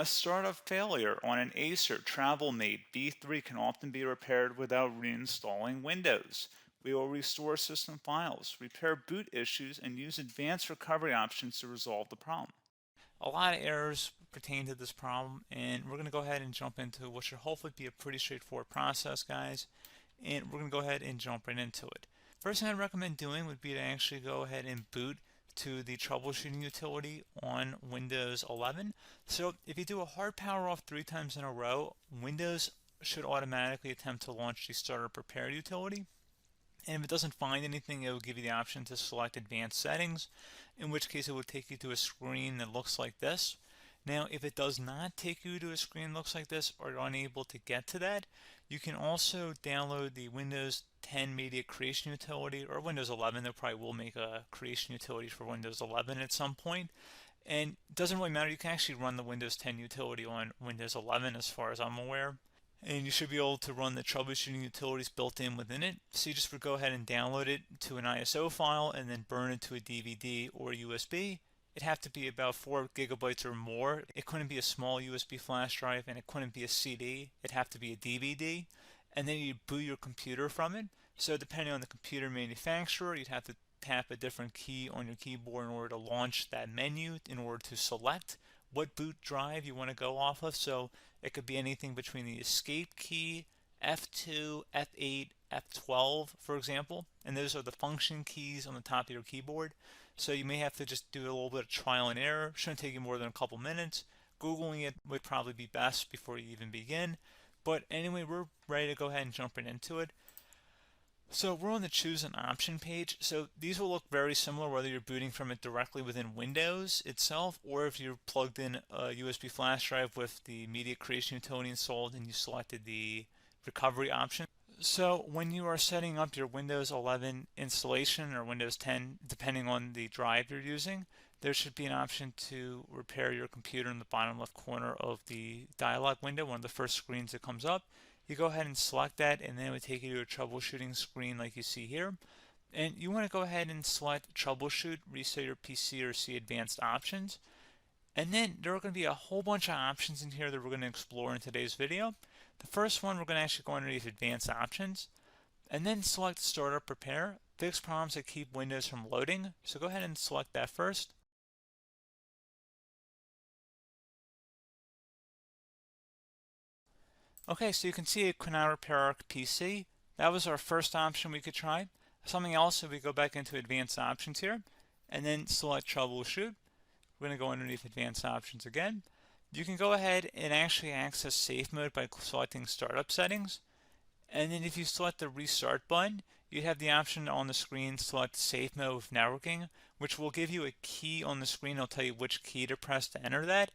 A startup failure on an Acer TravelMate B3 can often be repaired without reinstalling Windows. We will restore system files, repair boot issues, and use advanced recovery options to resolve the problem. A lot of errors pertain to this problem, and we're going to go ahead and jump into what should hopefully be a pretty straightforward process, guys. And we're going to go ahead and jump right into it. First thing I'd recommend doing would be to actually go ahead and boot to the troubleshooting utility on Windows 11. So if you do a hard power off 3 times in a row, Windows should automatically attempt to launch the startup repair utility. And if it doesn't find anything, it will give you the option to select advanced settings, in which case it will take you to a screen that looks like this. Now, if it does not take you to a screen that looks like this, or you're unable to get to that, you can also download the Windows 10 Media Creation Utility, or Windows 11. They probably will make a creation utility for Windows 11 at some point. And it doesn't really matter, you can actually run the Windows 10 utility on Windows 11 as far as I'm aware. And you should be able to run the troubleshooting utilities built in within it. So you just would go ahead and download it to an ISO file and then burn it to a DVD or USB. It'd have to be about 4 gigabytes or more. It couldn't be a small USB flash drive, and it couldn't be a CD. It'd have to be a DVD. And then you boot your computer from it. So depending on the computer manufacturer, you'd have to tap a different key on your keyboard in order to launch that menu, in order to select what boot drive you want to go off of. So it could be anything between the escape key, F2, F8, F12, for example, and those are the function keys on the top of your keyboard. So you may have to just do a little bit of trial and error. Shouldn't take you more than a couple minutes. Googling it would probably be best before you even begin. But anyway, we're ready to go ahead and jump right into it. So we're on the choose an option page. So these will look very similar whether you're booting from it directly within Windows itself, or if you're plugged in a USB flash drive with the media creation utility installed and you selected the recovery option. So when you are setting up your Windows 11 installation or Windows 10, depending on the drive you're using, there should be an option to repair your computer in the bottom left corner of the dialog window, one of the first screens that comes up. You go ahead and select that, and then it would take you to a troubleshooting screen like you see here. And you want to go ahead and select troubleshoot, reset your PC, or see advanced options. And then there are going to be a whole bunch of options in here that we're going to explore in today's video. The first one, we're going to actually go underneath advanced options and then select startup repair, fix problems that keep Windows from loading. So go ahead and select that first. Okay, so you can see it could now repair our PC. That was our first option we could try. Something else, if we go back into advanced options here and then select troubleshoot, we're going to go underneath advanced options again. You can go ahead and actually access safe mode by selecting startup settings. And then if you select the restart button, you have the option on the screen select safe mode with networking, which will give you a key on the screen. It'll tell you which key to press to enter that.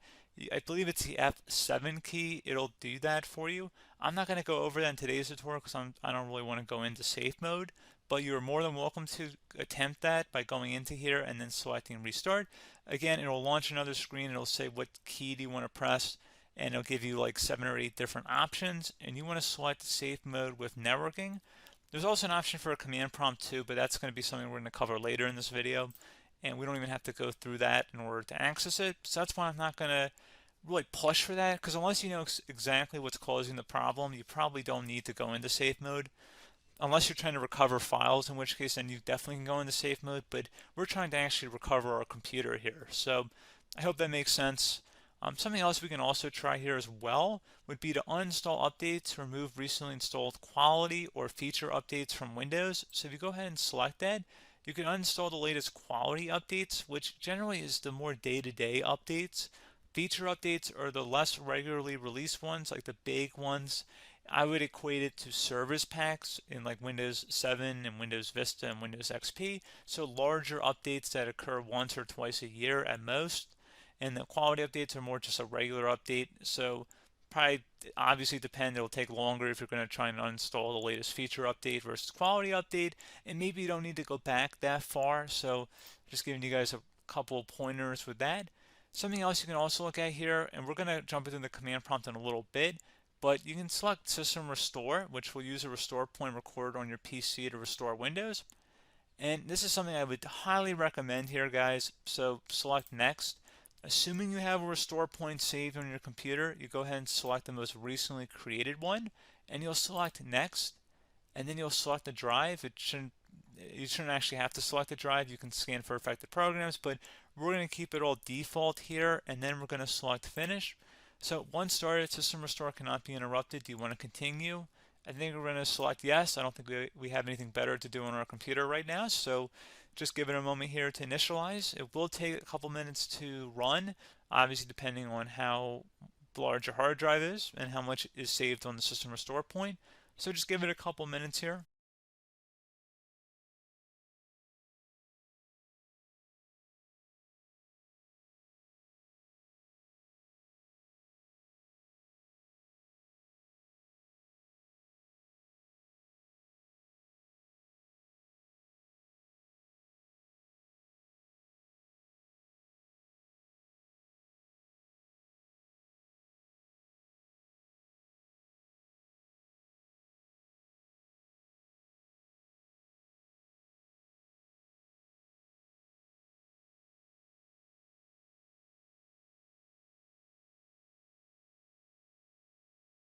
I believe it's the F7 key. It'll do that for you. I'm not going to go over that in today's tutorial because I don't really want to go into safe mode, but you're more than welcome to attempt that by going into here and then selecting restart. Again, it'll launch another screen. It'll say what key do you want to press, and it'll give you like 7 or 8 different options, and you want to select safe mode with networking. There's also an option for a command prompt too, but that's going to be something we're going to cover later in this video, and we don't even have to go through that in order to access it. So that's why I'm not going to really push for that, because unless you know exactly what's causing the problem, you probably don't need to go into safe mode. Unless you're trying to recover files, in which case then you definitely can go into safe mode, but we're trying to actually recover our computer here. So I hope that makes sense. Something else we can also try here as well would be to uninstall updates, remove recently installed quality or feature updates from Windows. So if you go ahead and select that, you can uninstall the latest quality updates, which generally is the more day-to-day updates. Feature updates are the less regularly released ones, like the big ones. I would equate it to service packs in like Windows 7 and Windows Vista and Windows XP. So larger updates that occur once or twice a year at most. And the quality updates are more just a regular update. So probably obviously depend, it'll take longer if you're going to try and uninstall the latest feature update versus quality update. And maybe you don't need to go back that far. So just giving you guys a couple of pointers with that. Something else you can also look at here, and we're going to jump into the command prompt in a little bit, but you can select System Restore, which will use a restore point recorded on your PC to restore Windows. And this is something I would highly recommend here, guys. So select Next. Assuming you have a restore point saved on your computer, you go ahead and select the most recently created one, and you'll select next, and then you'll select the drive. You shouldn't actually have to select the drive. You can scan for affected programs, but we're going to keep it all default here, and then we're going to select finish. So once started, system restore cannot be interrupted. Do you want to continue? I think we're going to select yes. I don't think we have anything better to do on our computer right now, so just give it a moment here to initialize. It will take a couple minutes to run, obviously depending on how large your hard drive is and how much is saved on the system restore point. So just give it a couple minutes here.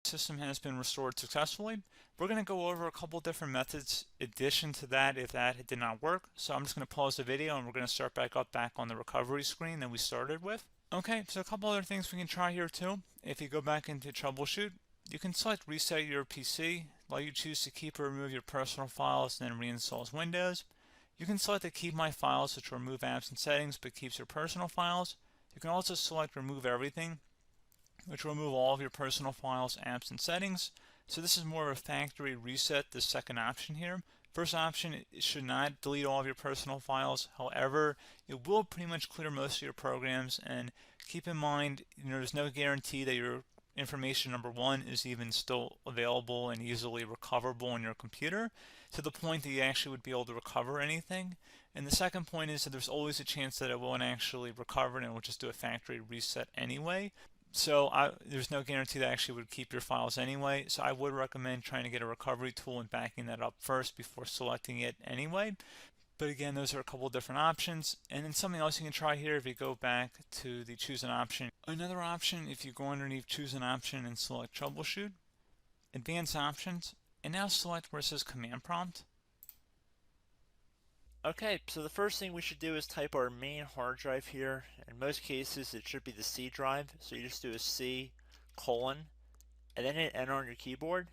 System has been restored successfully. We're going to go over a couple different methods addition to that if that did not work. So I'm just going to pause the video and we're going to start back on the recovery screen that we started with. Okay, so a couple other things we can try here too. If you go back into troubleshoot, you can select reset your PC, while you choose to keep or remove your personal files and then reinstalls Windows. You can select to keep my files, which will remove apps and settings but keeps your personal files. You can also select remove everything, which will remove all of your personal files, apps, and settings. So this is more of a factory reset, the second option here. First option, it should not delete all of your personal files. However, it will pretty much clear most of your programs, and keep in mind, there's no guarantee that your information, number one, is even still available and easily recoverable on your computer to the point that you actually would be able to recover anything. And the second point is that there's always a chance that it won't actually recover and it will just do a factory reset anyway. So there's no guarantee that actually would keep your files anyway. So I would recommend trying to get a recovery tool and backing that up first before selecting it anyway. But again, those are a couple different options. And then something else you can try here, if you go back to the choose an option. Another option, if you go underneath choose an option and select troubleshoot, advanced options, and now select where it says command prompt. Okay, so the first thing we should do is type our main hard drive here. In most cases, it should be the C drive. So you just do a C colon and then hit enter on your keyboard.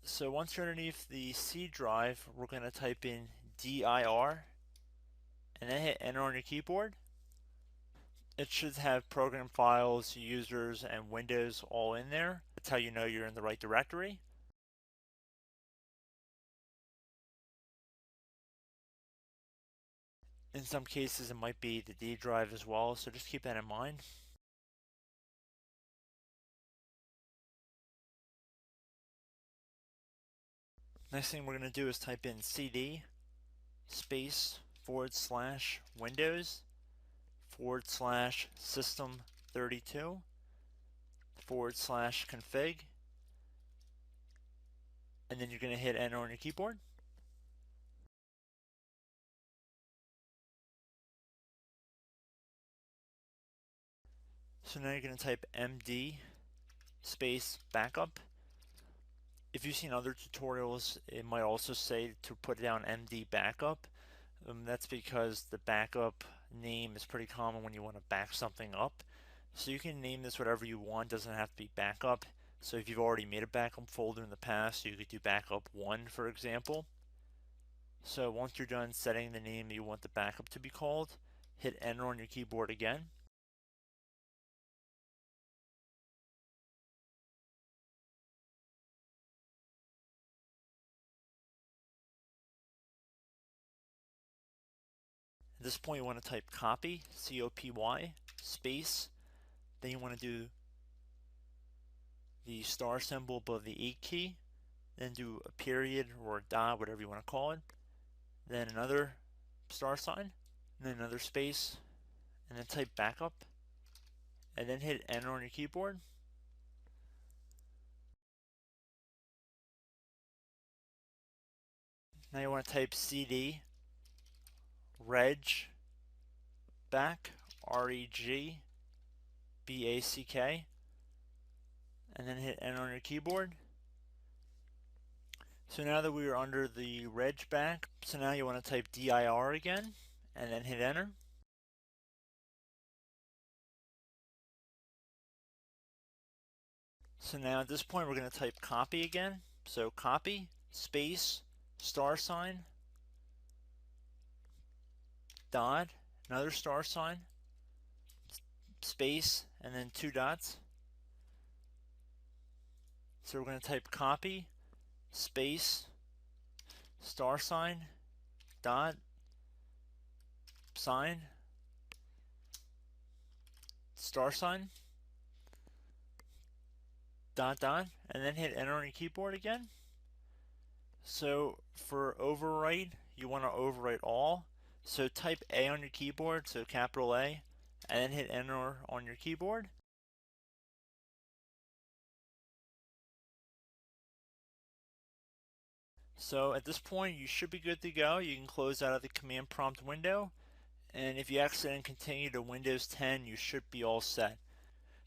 So once you're underneath the C drive, we're going to type in dir and then hit enter on your keyboard. It should have program files, users, and Windows all in there. That's how you know you're in the right directory. In some cases, it might be the D drive as well, so just keep that in mind. Next thing we're going to do is type in cd space / Windows / system 32 / config, and then you're going to hit enter on your keyboard. So now you're going to type md space backup. If you've seen other tutorials, it might also say to put down md backup. That's because the backup name is pretty common when you want to back something up. So you can name this whatever you want, doesn't have to be backup. So if you've already made a backup folder in the past, you could do backup 1, for example. So once you're done setting the name you want the backup to be called, hit enter on your keyboard again. At this point you want to type copy, C-O-P-Y, space, then you want to do the star symbol above the 8 key, then do a period or a dot, whatever you want to call it, then another star sign, and then another space, and then type backup, and then hit enter on your keyboard. Now you want to type cd reg back REGBACK, and then hit enter on your keyboard. So now that we are under the reg back, so now you want to type DIR again, and then hit enter. So now at this point we're going to type copy again. So copy, space, $, dot, another $, space, and then 2 dots. So we're going to type copy, space, $, dot, sign, $, dot, dot, and then hit enter on your keyboard again. So for overwrite, you want to overwrite all. So type A on your keyboard, so capital A, and then hit enter on your keyboard. So at this point, you should be good to go. You can close out of the command prompt window, and if you accidentally continue to Windows 10, you should be all set.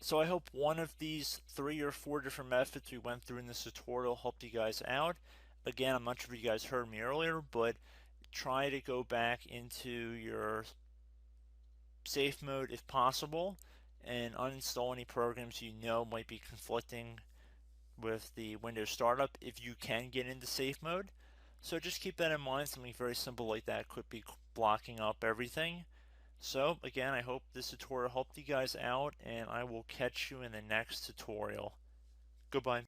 So I hope one of these 3 or 4 different methods we went through in this tutorial helped you guys out. Again, I'm not sure if you guys heard me earlier, but try to go back into your safe mode if possible and uninstall any programs you know might be conflicting with the Windows startup if you can get into safe mode. So just keep that in mind. Something very simple like that could be blocking up everything. So again, I hope this tutorial helped you guys out, and I will catch you in the next tutorial. Goodbye.